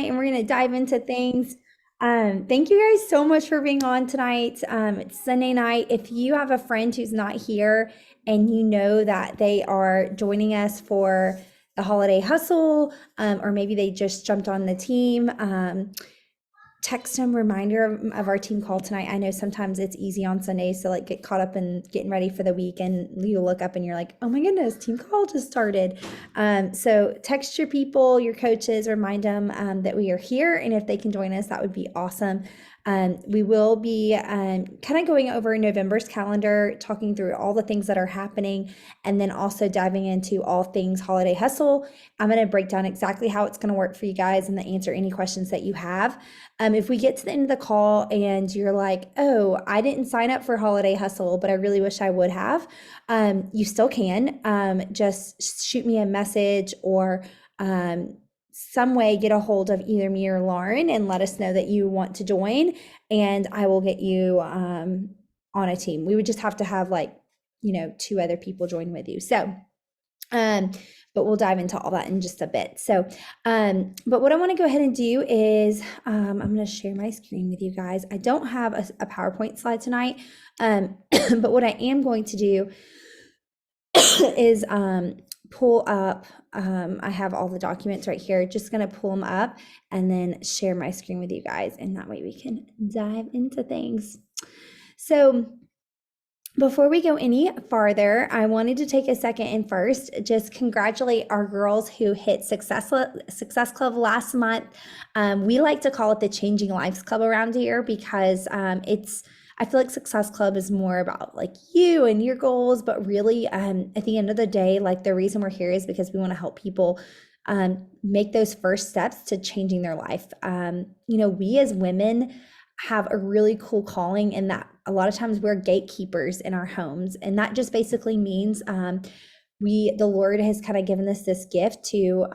and we're going to dive into things. Thank you guys so much for being on tonight. It's Sunday night. If you have a friend who's not here and you know that they are joining us for the holiday hustle, or maybe they just jumped on the team, text them reminder of our team call tonight. I know sometimes it's easy on Sundays to like get caught up in getting ready for the week, and you look up and you're like, oh my goodness, team call just started. So text your people, your coaches, remind them that we are here, and if they can join us, that would be awesome. We will be kind of going over November's calendar, talking through all the things that are happening, and then also diving into all things holiday hustle. I'm going to break down exactly how it's going to work for you guys and then answer any questions that you have. If we get to the end of the call and you're like, oh, I didn't sign up for Holiday Hustle, but I really wish I would have, you still can. Just shoot me a message or some way get a hold of either me or Lauren and let us know that you want to join, and I will get you on a team. We would just have to have like, two other people join with you. So, but we'll dive into all that in just a bit. So, but what I want to go ahead and do is I'm going to share my screen with you guys. I don't have a PowerPoint slide tonight, but what I am going to do is pull up, I have all the documents right here, just going to pull them up and then share my screen with you guys. And that way we can dive into things. So before we go any farther, I wanted to take a second and first just congratulate our girls who hit Success Club last month. We like to call it the Changing Lives Club around here because I feel like Success Club is more about like you and your goals, but really at the end of the day, like the reason we're here is because we want to help people make those first steps to changing their life. We as women have a really cool calling in that a lot of times we're gatekeepers in our homes. And that just basically means the Lord has kind of given us this gift to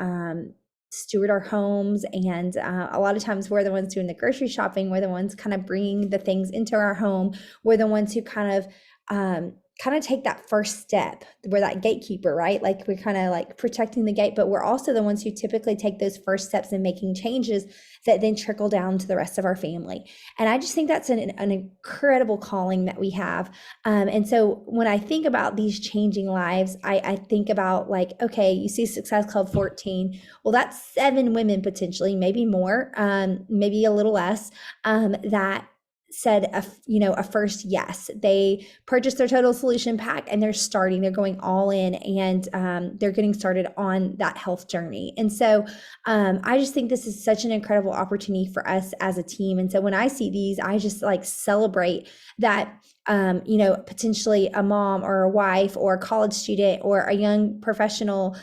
steward our homes. And a lot of times we're the ones doing the grocery shopping. We're the ones kind of bringing the things into our home. We're the ones who kind of take that first step. We're that gatekeeper, right? Like we're kind of like protecting the gate, but we're also the ones who typically take those first steps in making changes that then trickle down to the rest of our family. And I just think that's an incredible calling that we have. And so when I think about these changing lives, I think about like, okay, you see Success Club 14. Well, that's 7 women potentially, maybe more, maybe a little less, that said a first yes. They purchased their total solution pack and they're going all in, and they're getting started on that health journey. And so I just think this is such an incredible opportunity for us as a team. And so when I see these, I just like celebrate that potentially a mom or a wife or a college student or a young professional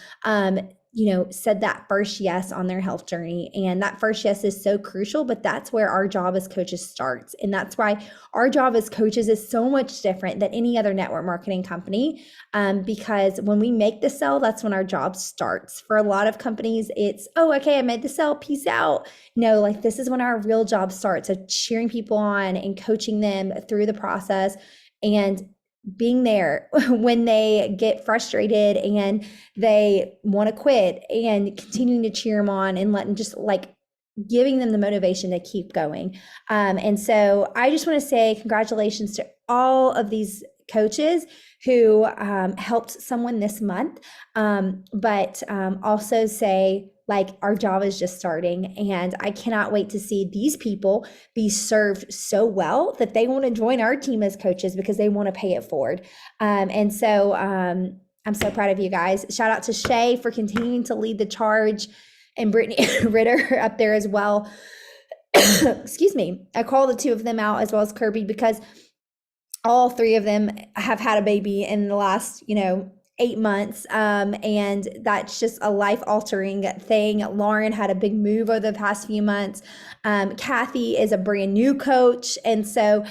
said that first yes on their health journey. And that first yes is so crucial, but that's where our job as coaches starts. And that's why our job as coaches is so much different than any other network marketing company. Because when we make the sell, that's when our job starts. For a lot of companies, it's, oh, okay, I made the sell, peace out. No, like this is when our real job starts of cheering people on and coaching them through the process and being there when they get frustrated and they want to quit, and continuing to cheer them on and letting just like giving them the motivation to keep going. And so I just want to say congratulations to all of these coaches who helped someone this month, but also say like our job is just starting, and I cannot wait to see these people be served so well that they want to join our team as coaches because they want to pay it forward. And so I'm so proud of you guys. Shout out to Shay for continuing to lead the charge, and Brittany Ritter up there as well. Excuse me. I call the 2 of them out as well as Kirby because all 3 of them have had a baby in the last, 8 months. And that's just a life altering thing. Lauren had a big move over the past few months. Kathy is a brand new coach. And so,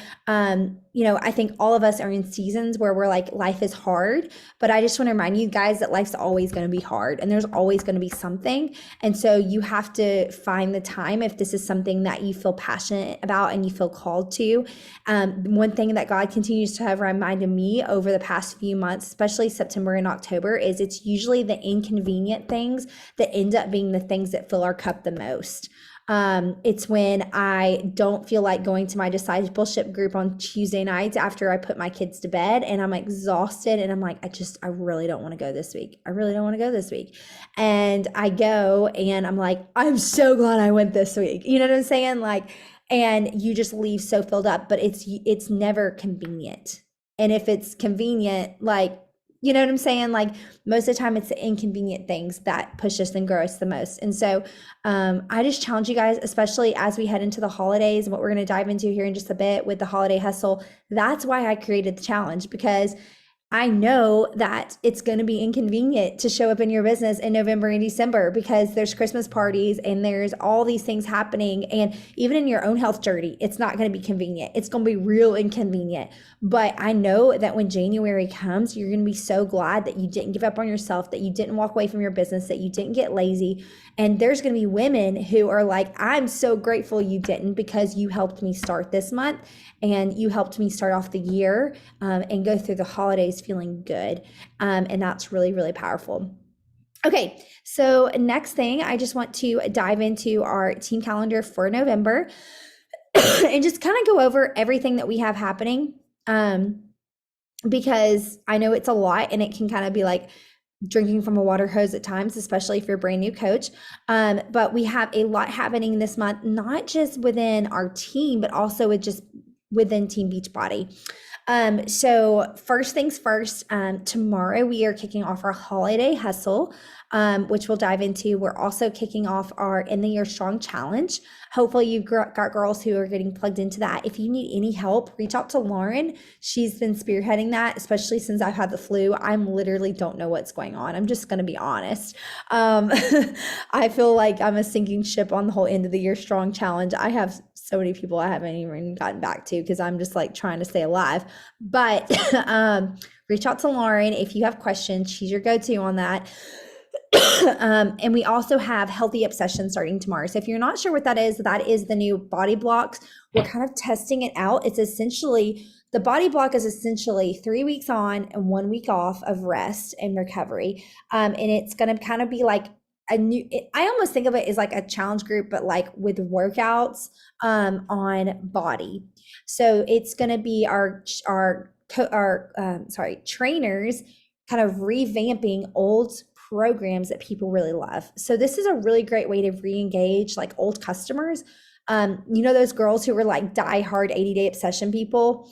I think all of us are in seasons where we're like, life is hard, but I just want to remind you guys that life's always going to be hard and there's always going to be something. And so you have to find the time if this is something that you feel passionate about and you feel called to. One thing that God continues to have reminded me over the past few months, especially September and October, is it's usually the inconvenient things that end up being the things that fill our cup the most. It's when I don't feel like going to my discipleship group on Tuesday nights after I put my kids to bed and I'm exhausted and I'm like, I really don't want to go this week. I really don't want to go this week. And I go and I'm like, I'm so glad I went this week. You know what I'm saying? Like, and you just leave so filled up, but it's never convenient. And if it's convenient, like, you know what I'm saying? Like most of the time it's the inconvenient things that push us and grow us the most. And so I just challenge you guys, especially as we head into the holidays and what we're going to dive into here in just a bit with the holiday hustle. That's why I created the challenge, because I know that it's going to be inconvenient to show up in your business in November and December because there's Christmas parties and there's all these things happening. And even in your own health journey, it's not going to be convenient. It's going to be real inconvenient. But I know that when January comes, you're going to be so glad that you didn't give up on yourself, that you didn't walk away from your business, that you didn't get lazy. And there's going to be women who are like, I'm so grateful you didn't, because you helped me start this month and you helped me start off the year and go through the holidays feeling good. And that's really, really powerful. Okay, so next thing, I just want to dive into our team calendar for November and just kind of go over everything that we have happening, because I know it's a lot and it can kind of be like drinking from a water hose at times, especially if you're a brand new coach. But we have a lot happening this month, not just within our team, but also within Team Beachbody. So first things first, tomorrow we are kicking off our holiday hustle, which we'll dive into. We're also kicking off our In the Year Strong Challenge. Hopefully you've got girls who are getting plugged into that. If you need any help, reach out to Lauren. She's been spearheading that, especially since I've had the flu. I'm literally don't know what's going on. I'm just going to be honest. I feel like I'm a sinking ship on the whole End of the Year Strong Challenge. I have so many people I haven't even gotten back to because I'm just like trying to stay alive. But reach out to Lauren if you have questions. She's your go-to on that. And we also have Healthy Obsession starting tomorrow. So if you're not sure what that is the new Body Blocks. We're kind of testing it out. The Body Block is essentially 3 weeks on and 1 week off of rest and recovery. And it's going to kind of be like I almost think of it as like a challenge group, but like with workouts on body. So it's going to be our trainers kind of revamping old programs that people really love. So this is a really great way to re-engage like old customers. Those girls who were like diehard 80-day obsession people,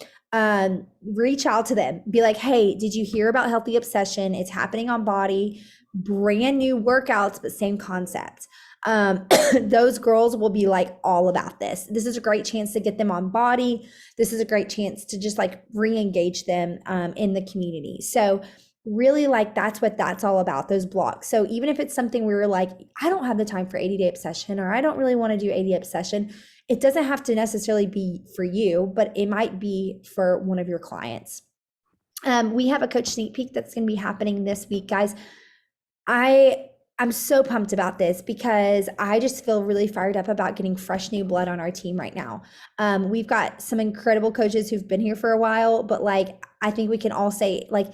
reach out to them, be like, hey, did you hear about Healthy Obsession? It's happening on body. Brand new workouts, but same concept. Those girls will be like all about this. This is a great chance to get them on body. This is a great chance to just like re-engage them in the community. So really like that's what that's all about, those blocks. So even if it's something we were like, I don't have the time for 80-day obsession, or I don't really want to do 80 obsession, it doesn't have to necessarily be for you, but it might be for one of your clients. We have a coach sneak peek that's going to be happening this week, guys. I'm so pumped about this because I just feel really fired up about getting fresh new blood on our team right now. We've got some incredible coaches who've been here for a while, but like, I think we can all say like,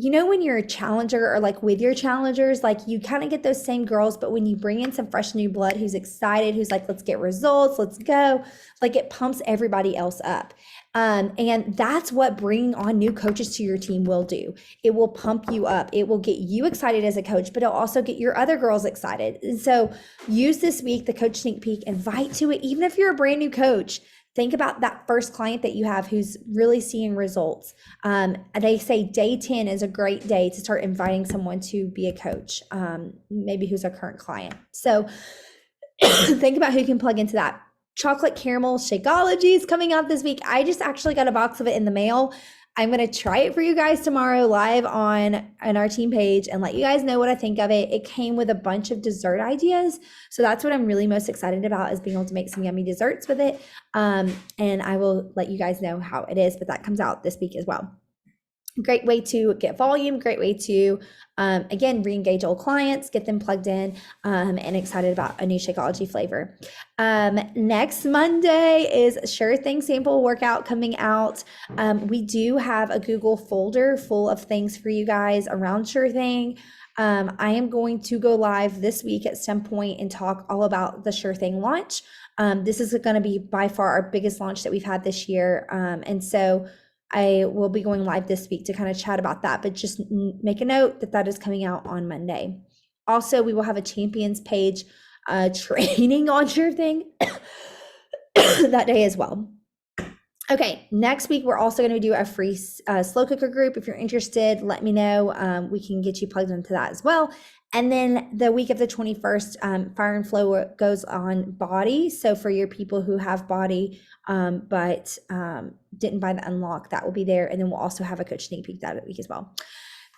when you're a challenger or like with your challengers, like you kind of get those same girls, but when you bring in some fresh new blood who's excited, who's like, let's get results, let's go, like it pumps everybody else up. And that's what bringing on new coaches to your team will do. It will pump you up. It will get you excited as a coach, but it'll also get your other girls excited. And so use this week, the coach sneak peek, invite to it. Even if you're a brand new coach, think about that first client that you have who's really seeing results. They say day 10 is a great day to start inviting someone to be a coach, maybe who's a current client. So think about who can plug into that. Chocolate caramel Shakeology is coming out this week. I just actually got a box of it in the mail. I'm going to try it for you guys tomorrow live on our team page and let you guys know what I think of it. It came with a bunch of dessert ideas. So that's what I'm really most excited about, is being able to make some yummy desserts with it. And I will let you guys know how it is, but that comes out this week as well. Great way to get volume, great way to, again, re-engage old clients, get them plugged in, and excited about a new Shakeology flavor. Next Monday is Sure Thing sample workout coming out. We do have a Google folder full of things for you guys around Sure Thing. I am going to go live this week at some point and talk all about the Sure Thing launch. This is going to be by far our biggest launch that we've had this year. And so I will be going live this week to kind of chat about that, but just make a note that that is coming out on Monday. Also, we will have a champions page training on Sure Thing that day as well. Okay, next week we're also going to do a free slow cooker group. If you're interested, let me know. We can get you plugged into that as well. And then the week of the 21st, Fire and Flow goes on Body. So for your people who have Body but didn't buy the unlock, that will be there. And then we'll also have a coach sneak peek that week as well.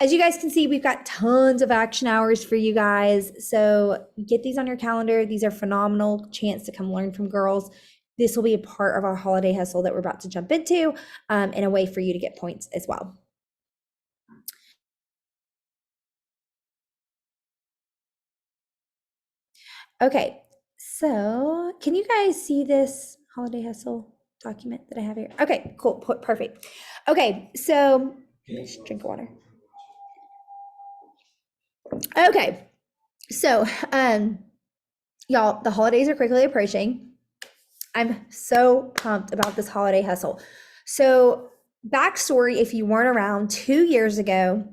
As you guys can see, we've got tons of action hours for you guys. So get these on your calendar. These are phenomenal chance to come learn from girls. This will be a part of our holiday hustle that we're about to jump into, and a way for you to get points as well. Okay, so can you guys see this holiday hustle document that I have here? Okay, cool, perfect. Okay, so just drink water. Okay, so y'all, the holidays are quickly approaching. I'm so pumped about this holiday hustle. So backstory, if you weren't around 2 years ago,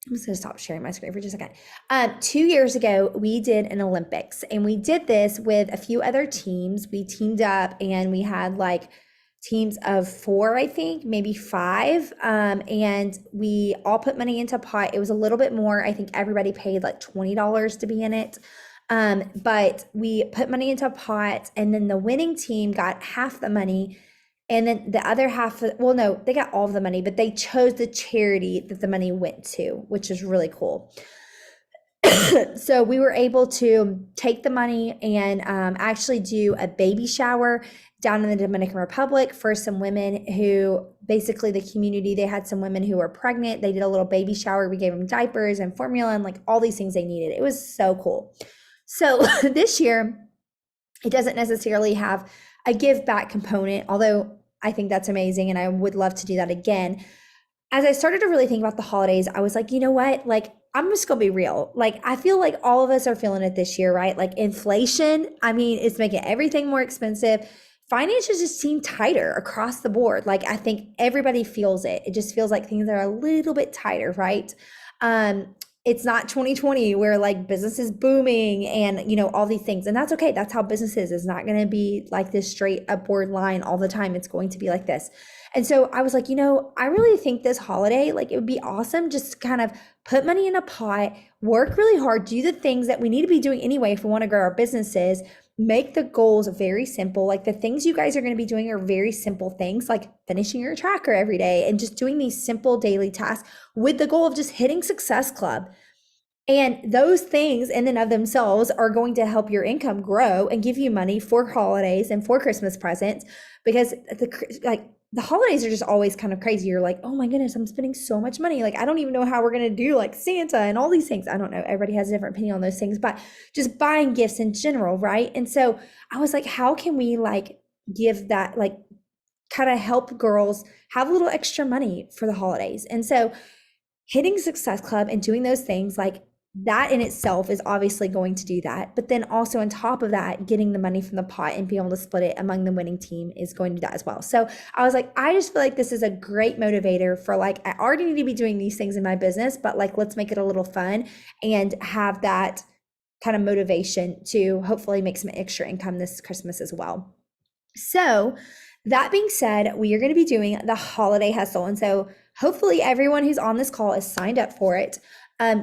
I'm just gonna stop sharing my screen for just a second. 2 years ago, we did an Olympics, and we did this with a few other teams. We teamed up and we had like teams of 4, I think, maybe 5. And we all put money into a pot. It was a little bit more. I think everybody paid like $20 to be in it. But we put money into a pot, and then the winning team got half the money. And then the other half, well, no, they got all of the money, but they chose the charity that the money went to, which is really cool. So we were able to take the money and actually do a baby shower down in the Dominican Republic for some women who, basically the community, they had some women who were pregnant. They did a little baby shower. We gave them diapers and formula and like all these things they needed. It was so cool. So this year, it doesn't necessarily have a give back component, although I think that's amazing and I would love to do that again. As I started to really think about the holidays, I was like, you know what? Like, I'm just gonna be real. Like, I feel like all of us are feeling it this year, right? Like inflation, I mean, it's making everything more expensive. Finances just seem tighter across the board. Like, I think everybody feels it. It just feels like things are a little bit tighter, right? It's not 2020 where like business is booming and, you know, all these things. And that's okay. That's how business is. It's not going to be like this straight upward line all the time. It's going to be like this. And so I was like, you know, I really think this holiday, like it would be awesome just to kind of put money in a pot, work really hard, do the things that we need to be doing anyway if we want to grow our businesses, make the goals very simple. Like the things you guys are going to be doing are very simple things, like finishing your tracker every day and just doing these simple daily tasks with the goal of just hitting Success Club. And those things in and of themselves are going to help your income grow and give you money for holidays and for Christmas presents, because the holidays are just always kind of crazy. You're like, oh my goodness, I'm spending so much money. Like, I don't even know how we're going to do like Santa and all these things. I don't know. Everybody has a different opinion on those things, but just buying gifts in general, right? And so I was like, how can we like give that, like kind of help girls have a little extra money for the holidays? And so hitting Success Club and doing those things, like that in itself is obviously going to do that. But then also on top of that, getting the money from the pot and being able to split it among the winning team is going to do that as well. So I was like, I just feel like this is a great motivator for like, I already need to be doing these things in my business, but like, let's make it a little fun and have that kind of motivation to hopefully make some extra income this Christmas as well. So that being said, we are going to be doing the holiday hustle. And so hopefully everyone who's on this call is signed up for it.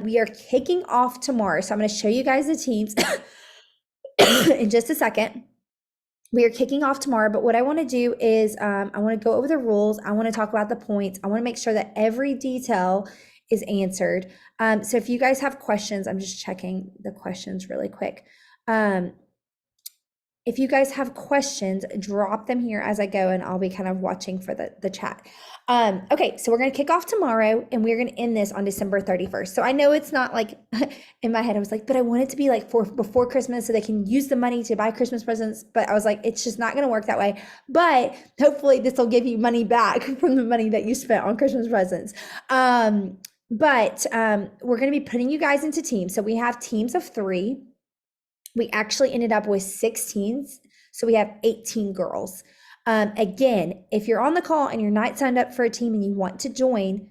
We are kicking off tomorrow. So I'm going to show you guys the teams in just a second. We are kicking off tomorrow, but what I want to do is I want to go over the rules. I want to talk about the points. I want to make sure that every detail is answered. So if you guys have questions, I'm just checking the questions really quick. If you guys have questions, drop them here as I go, and I'll be kind of watching for the chat. Okay, so we're going to kick off tomorrow, and we're going to end this on December 31st. So I know it's not like, in my head, I was like, but I want it to be like before Christmas so they can use the money to buy Christmas presents. But I was like, it's just not going to work that way. But hopefully this will give you money back from the money that you spent on Christmas presents. But we're going to be putting you guys into teams. So we have teams of 3. We actually ended up with 16. So we have 18 girls. Again, if you're on the call and you're not signed up for a team and you want to join,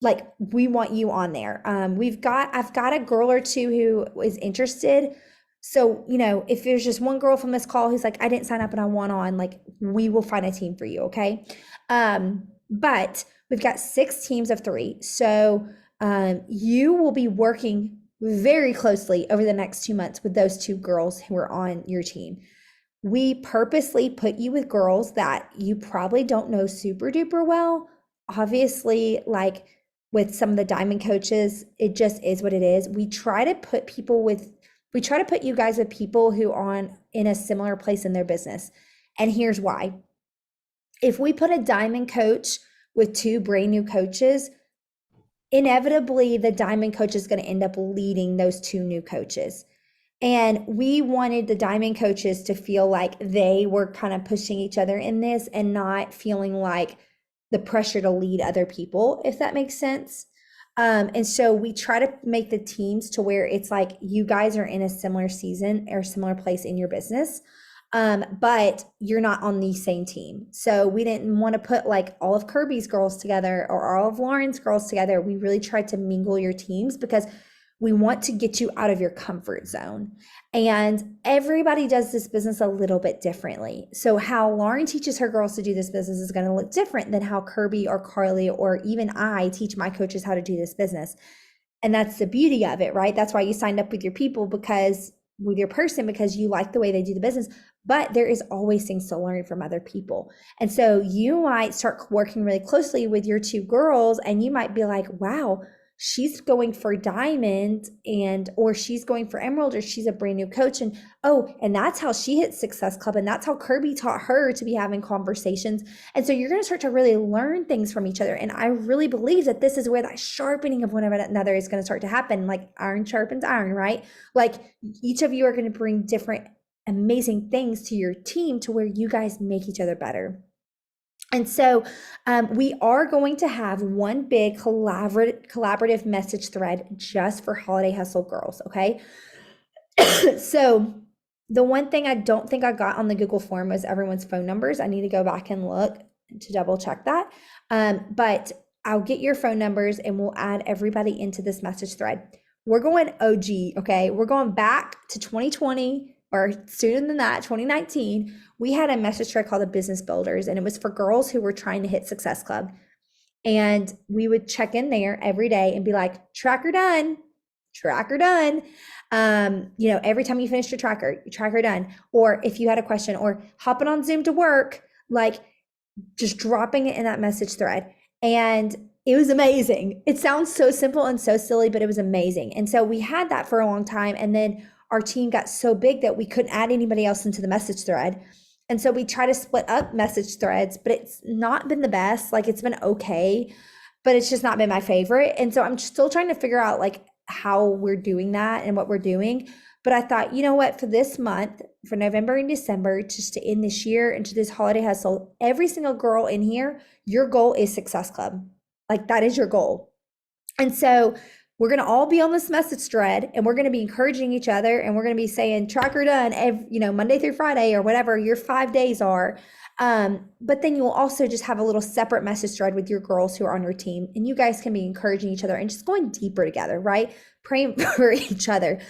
like, we want you on there. I've got a girl or two who is interested. So, if there's just one girl from this call who's like, I didn't sign up and I want on, like, we will find a team for you. Okay. But we've got 6 teams of 3. So, you will be working very closely over the next 2 months with those 2 girls who are on your team. We purposely put you with girls that you probably don't know super duper well. Obviously, like with some of the diamond coaches, it just is what it is. We try to put you guys with people who are in a similar place in their business. And here's why. If we put a diamond coach with 2 brand new coaches, inevitably the diamond coach is going to end up leading those 2 new coaches. And we wanted the diamond coaches to feel like they were kind of pushing each other in this and not feeling like the pressure to lead other people, if that makes sense. And so we try to make the teams to where it's like you guys are in a similar season or similar place in your business, but you're not on the same team. So we didn't want to put like all of Kirby's girls together or all of Lauren's girls together. We really tried to mingle your teams because we want to get you out of your comfort zone. And everybody does this business a little bit differently. So how Lauren teaches her girls to do this business is going to look different than how Kirby or Carly or even I teach my coaches how to do this business. And that's the beauty of it, right? That's why you signed up with your people, because with your person, because you like the way they do the business. But there is always things to learn from other people. And so you might start working really closely with your 2 girls and you might be like, wow, she's going for diamond or she's going for emerald, or she's a brand new coach. And that's how she hit Success Club. And that's how Kirby taught her to be having conversations. And so you're going to start to really learn things from each other. And I really believe that this is where that sharpening of one another is going to start to happen. Like iron sharpens iron, right? Like each of you are going to bring different amazing things to your team to where you guys make each other better. And so we are going to have one big collaborative message thread just for Holiday Hustle girls, okay? So the one thing I don't think I got on the Google form was everyone's phone numbers. I need to go back and look to double check that. But I'll get your phone numbers and we'll add everybody into this message thread. We're going OG, okay? We're going back to 2020 or sooner than that, 2019. We had a message thread called the Business Builders, and it was for girls who were trying to hit Success Club. And we would check in there every day and be like, tracker done, tracker done. Every time you finished your tracker done. Or if you had a question or hopping on Zoom to work, like just dropping it in that message thread. And it was amazing. It sounds so simple and so silly, but it was amazing. And so we had that for a long time. And then our team got so big that we couldn't add anybody else into the message thread. And so we try to split up message threads, but it's not been the best. Like it's been okay, but it's just not been my favorite. And so I'm still trying to figure out like how we're doing that and what we're doing. But I thought, you know what, for this month, for November and December, just to end this year into this holiday hustle, every single girl in here, your goal is Success Club. Like that is your goal. And so we're going to all be on this message thread and we're going to be encouraging each other and we're going to be saying tracker done Monday through Friday or whatever your 5 days are. But then you'll also just have a little separate message thread with your girls who are on your team, and you guys can be encouraging each other and just going deeper together, right? Praying for each other.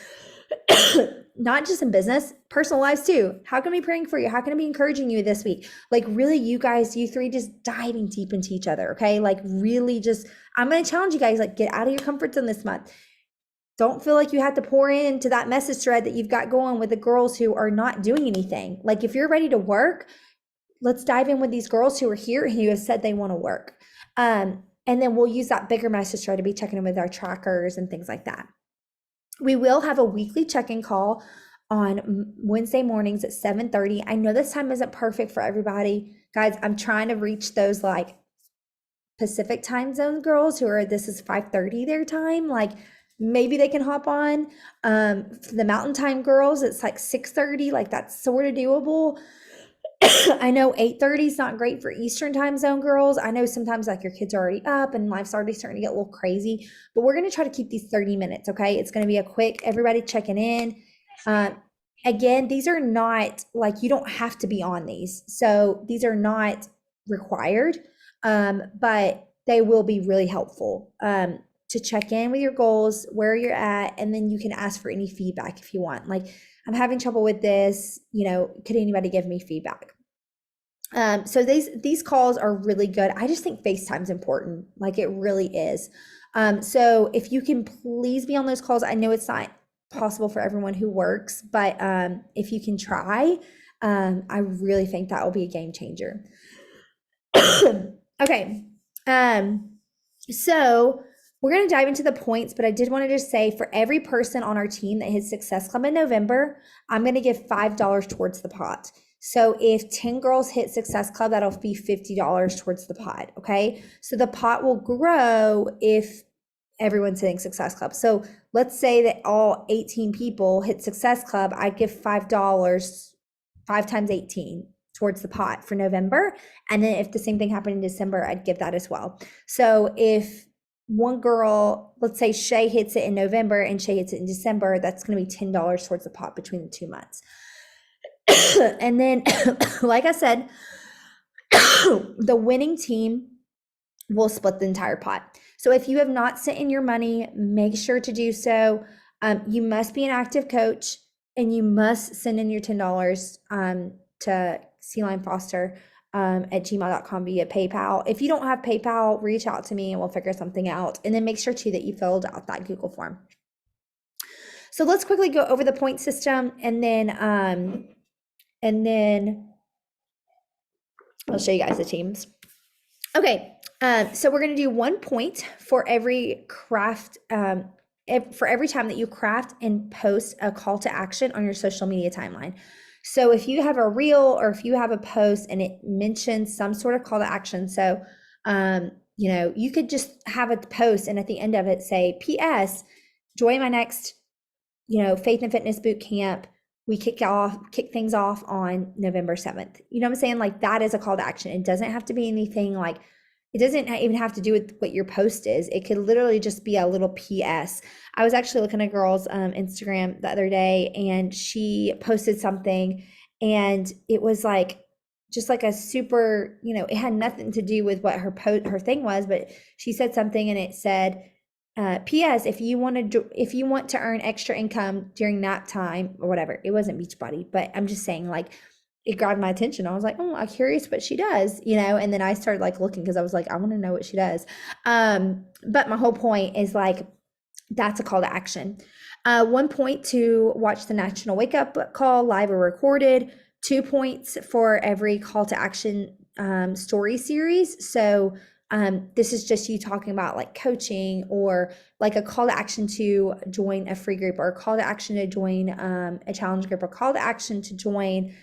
Not just in business, personal lives too. How can I be praying for you? How can I be encouraging you this week? Like really, you 3 just diving deep into each other, okay? Like really just, I'm going to challenge you guys, like get out of your comfort zone this month. Don't feel like you have to pour into that message thread that you've got going with the girls who are not doing anything. Like if you're ready to work, let's dive in with these girls who are here and who have said they want to work. And then we'll use that bigger message thread to be checking in with our trackers and things like that. We will have a weekly check-in call on Wednesday mornings at 7:30. I know this time isn't perfect for everybody. Guys, I'm trying to reach those like Pacific time zone girls who are, this is 5:30 their time. Like maybe they can hop on. For the mountain time girls, it's like 6:30. Like that's sort of doable. I know 8:30 is not great for Eastern time zone girls. I know sometimes like your kids are already up and life's already starting to get a little crazy, but we're going to try to keep these 30 minutes. Okay. It's going to be a quick, everybody checking in. Uh, Again, these are not like, you don't have to be on these. So these are not required, but they will be really helpful to check in with your goals, where you're at, and then you can ask for any feedback if you want. Like, I'm having trouble with this, could anybody give me feedback? So these calls are really good. I just think FaceTime's important. Like, it really is. So if you can please be on those calls, I know it's not possible for everyone who works, but if you can try, I really think that will be a game changer. Okay. So we're going to dive into the points, but I did want to just say, for every person on our team that hits Success Club in November, I'm going to give $5 towards the pot. So if 10 girls hit Success Club, that'll be $50 towards the pot. Okay. So the pot will grow if everyone's hitting Success Club. So let's say that all 18 people hit Success Club, I'd give $5, 5 times 18 towards the pot for November. And then if the same thing happened in December, I'd give that as well. So if one girl, let's say Shay hits it in November and Shay hits it in December, that's going to be $10 towards the pot between the 2 months. And then, like I said, the winning team will split the entire pot. So if you have not sent in your money, make sure to do so. You must be an active coach, and you must send in your $10 to Celine Foster at gmail.com via PayPal. If you don't have PayPal, reach out to me and we'll figure something out. And then make sure too that you filled out that Google form. So let's quickly go over the point system, and then I'll show you guys the teams. Okay, so we're going to do 1 point for every craft, for every time that you craft and post a call to action on your social media timeline. So if you have a reel or if you have a post and it mentions some sort of call to action, so you could just have a post and at the end of it say, P.S. join my next Faith and Fitness boot camp. We kick things off on November 7th. You know what I'm saying? Like, that is a call to action. It doesn't have to be anything like, it doesn't even have to do with what your post is. It could literally just be a little PS. I was actually looking at a girl's Instagram the other day, and she posted something, and it was like, just like a super, it had nothing to do with what her thing was, but she said something and it said, P.S. If you want to earn extra income during nap time or whatever, it wasn't Beachbody, but I'm just saying, like, it grabbed my attention. I was like, oh, I'm curious what she does, and then I started like looking because I was like, I want to know what she does. But my whole point is like, that's a call to action. 1 point to watch the National Wake Up Call live or recorded. 2 points for every call to action story series. So this is just you talking about like coaching, or like a call to action to join a free group, or a call to action to join a challenge group, or call to action to join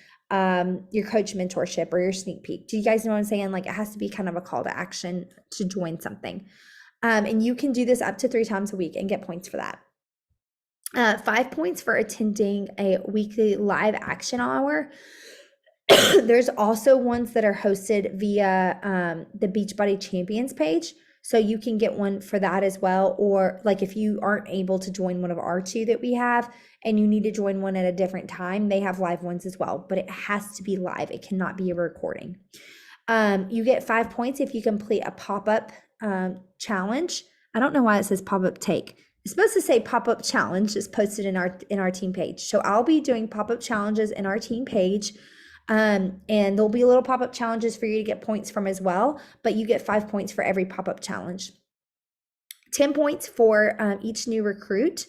your coach mentorship or your sneak peek. Do you guys know what I'm saying? Like, it has to be kind of a call to action to join something. And you can do this up to 3 times a week and get points for that. 5 points for attending a weekly live action hour. There's also ones that are hosted via the Beachbody Champions page. So you can get one for that as well. Or like, if you aren't able to join one of our 2 that we have and you need to join one at a different time, they have live ones as well, but it has to be live. It cannot be a recording. You get 5 points if you complete a pop-up challenge. I don't know why it says pop-up take. It's supposed to say pop-up challenge. It's posted in our team page. So I'll be doing pop-up challenges in our team page. And there'll be little pop-up challenges for you to get points from as well, but you get 5 points for every pop-up challenge. 10 points for each new recruit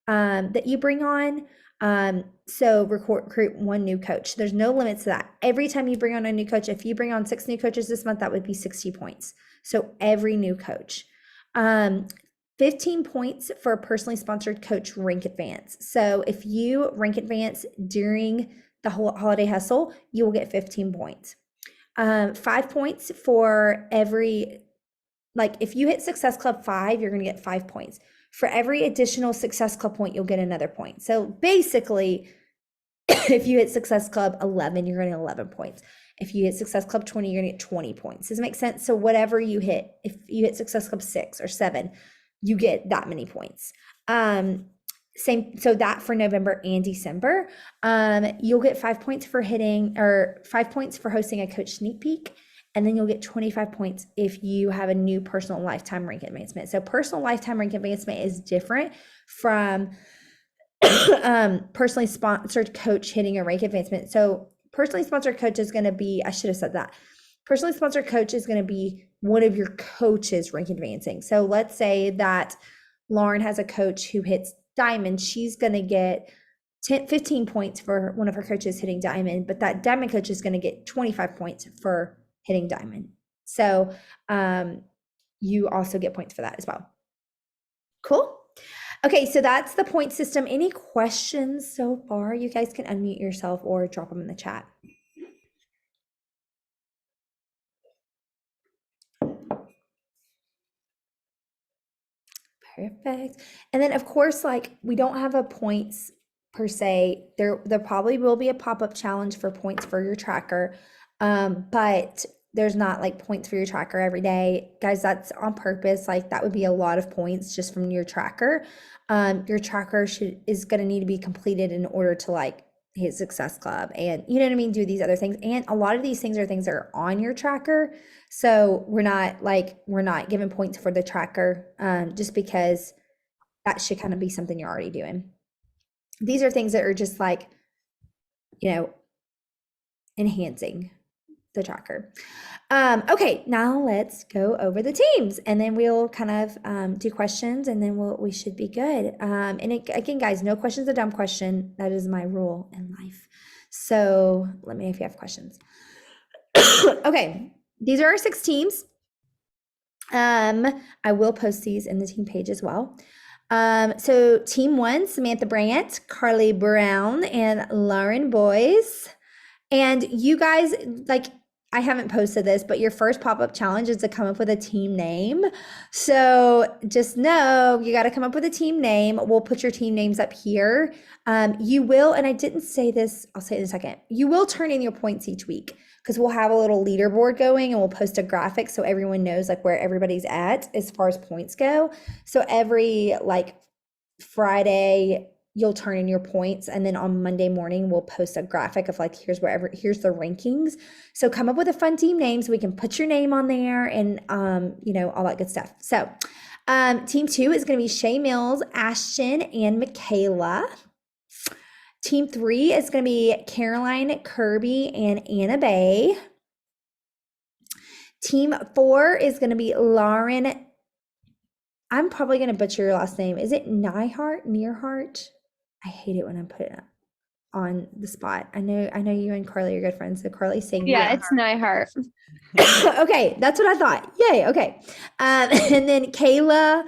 that you bring on. So recruit 1 new coach. There's no limits to that. Every time you bring on a new coach, if you bring on 6 new coaches this month, that would be 60 points. So every new coach. 15 points for a personally sponsored coach rank advance. So if you rank advance during the whole holiday hustle, you will get 15 points. 5 points for every, like, if you hit Success Club 5, you're going to get 5 points. For every additional Success Club point, you'll get another point. So basically, If you hit Success Club 11, you're going to get 11 points. If you hit Success Club 20, you're going to get 20 points. Does it make sense? So whatever you hit, if you hit Success Club 6 or 7, you get that many points. Same, so that for November and December. You'll get 5 points for hitting, or 5 points for hosting a coach sneak peek. And then you'll get 25 points if you have a new personal lifetime rank advancement. So personal lifetime rank advancement is different from personally sponsored coach hitting a rank advancement. So personally sponsored coach is going to be, I should have said that. Personally sponsored coach is going to be one of your coaches rank advancing. So let's say that Lauren has a coach who hits diamond. She's going to get 15 points for one of her coaches hitting diamond, but that diamond coach is going to get 25 points for hitting diamond. So you also get points for that as well. Cool. Okay, so that's the point system. Any questions so far? You guys can unmute yourself or drop them in the chat. Perfect. And then of course, like we don't have a points per se. There probably will be a pop-up challenge for points for your tracker. But there's not like points for your tracker every day. Guys, that's on purpose. Like that would be a lot of points just from your tracker. Your tracker is going to need to be completed in order to like hit Success Club and, you know what I mean, do these other things. And a lot of these things are things that are on your tracker. So we're not giving points for the tracker just because that should kind of be something you're already doing. These are things that are just like, you know, enhancing the tracker. Okay, now let's go over the teams and then we'll kind of do questions and then we should be good. Again, guys, no question's a dumb question. That is my rule in life. So let me know if you have questions. Okay, these are our 6 teams. I will post these in the team page as well. So team 1, Samantha Brandt, Carly Brown, and Lauren Boyce. And you guys, like, I haven't posted this, but your first pop-up challenge is to come up with a team name. So just know you got to come up with a team name. We'll put your team names up here. You will, and I didn't say this, I'll say it in a second. You will turn in your points each week because we'll have a little leaderboard going and we'll post a graphic so everyone knows like where everybody's at as far as points go. So every like Friday, you'll turn in your points, and then on Monday morning we'll post a graphic of like here's the rankings. So come up with a fun team name so we can put your name on there and you know, all that good stuff. So team 2 is going to be Shay Mills, Ashton, and Michaela. Team 3 is going to be Caroline, Kirby, and Anna Bay. Team 4 is going to be Lauren. I'm probably going to butcher your last name. Is it Nearhart? I hate it when I put it on the spot. I know you and Carly are good friends. So Carly's saying it's Neihart. Okay, that's what I thought. Yay, okay. And then Kayla,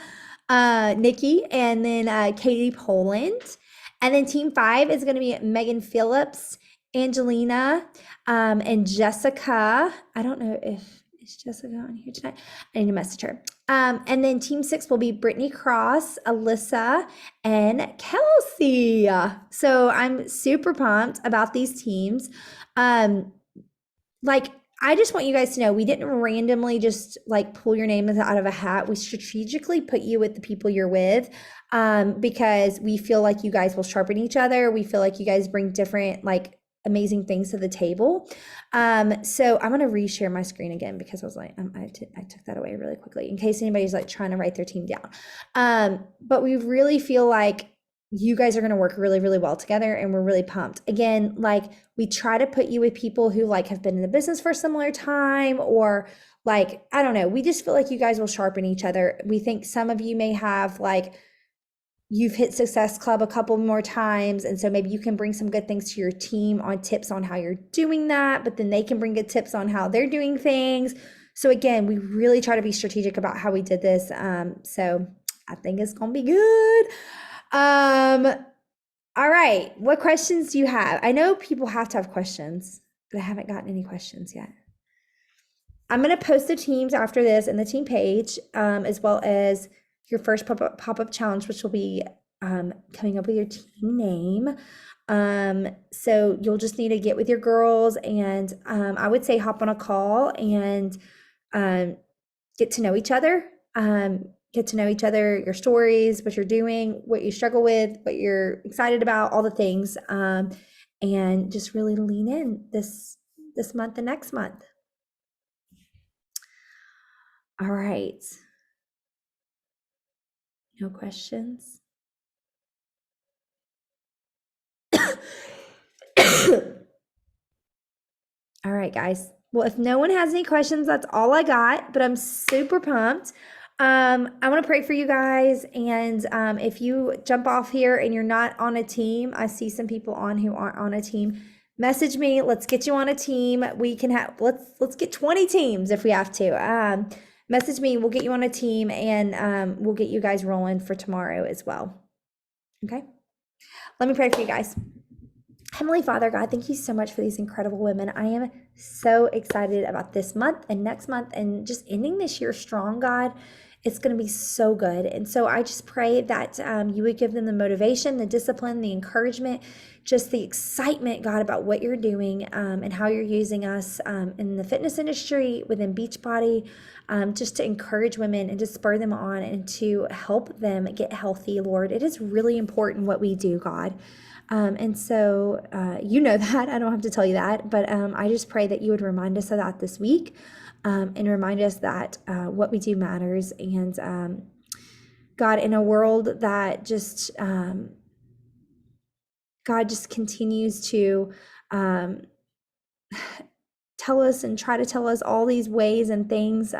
Nikki, and then Katie Poland. And then team 5 is going to be Megan Phillips, Angelina, and Jessica. I don't know if is Jessica on here tonight. I need to message her. And then team 6 will be Brittany Cross, Alyssa, and Kelsey. So I'm super pumped about these teams. Like, I just want you guys to know we didn't randomly just like pull your name out of a hat. We strategically put you with the people you're with because we feel like you guys will sharpen each other. We feel like you guys bring different like amazing things to the table. So I'm going to reshare my screen again because I was like, I took that away really quickly in case anybody's like trying to write their team down. But we really feel like you guys are going to work really, really well together and we're really pumped. Again, like we try to put you with people who like have been in the business for a similar time or like, I don't know, we just feel like you guys will sharpen each other. We think some of you may have like, you've hit Success Club a couple more times. And so maybe you can bring some good things to your team on tips on how you're doing that, but then they can bring good tips on how they're doing things. So again, we really try to be strategic about how we did this. So I think it's going to be good. All right. What questions do you have? I know people have to have questions, but I haven't gotten any questions yet. I'm going to post the teams after this in the team page, as well as your first pop-up challenge, which will be coming up with your team name. So you'll just need to get with your girls and I would say hop on a call and um, get to know each other. Get to know each other, your stories, what you're doing, what you struggle with, what you're excited about, all the things, and just really lean in this month and next month. All right. No questions. All right, guys. Well, if no one has any questions, that's all I got, but I'm super pumped. I want to pray for you guys. And if you jump off here and you're not on a team, I see some people on who aren't on a team. Message me. Let's get you on a team. We can have let's get 20 teams if we have to. Message me. We'll get you on a team and we'll get you guys rolling for tomorrow as well. Okay. Let me pray for you guys. Heavenly Father, God, thank you so much for these incredible women. I am so excited about this month and next month and just ending this year strong, God. It's going to be so good. And so I just pray that you would give them the motivation, the discipline, the encouragement, just the excitement, God, about what you're doing and how you're using us in the fitness industry, within Beachbody, just to encourage women and to spur them on and to help them get healthy, Lord. It is really important what we do, God. And so you know that, I don't have to tell you that, but I just pray that you would remind us of that this week and remind us that what we do matters. And God, in a world that just, God just continues to tell us and try to tell us all these ways and things,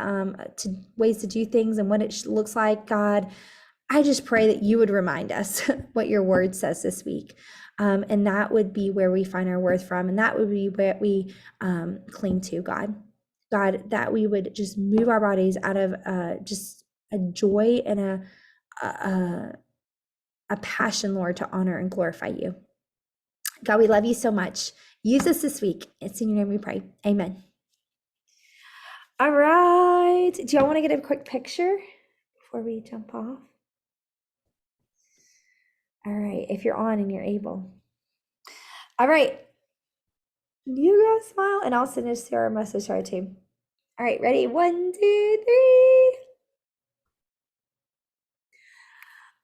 ways to do things and what it looks like, God, I just pray that you would remind us what your word says this week. And that would be where we find our worth from. And that would be where we cling to, God. God, that we would just move our bodies out of just a joy and a passion, Lord, to honor and glorify you. God, we love you so much. Use us this week. It's in your name we pray. Amen. All right. Do y'all want to get a quick picture before we jump off? All right, if you're on and you're able. All right. You guys smile and I'll send this to our message to our team. All right, ready? 1, 2, 3.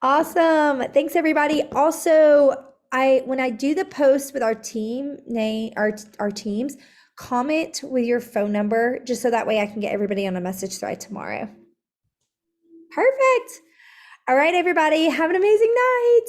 Awesome. Thanks everybody. Also, when I do the post with our team name, our teams, comment with your phone number just so that way I can get everybody on a message thread tomorrow. Perfect. All right, everybody. Have an amazing night.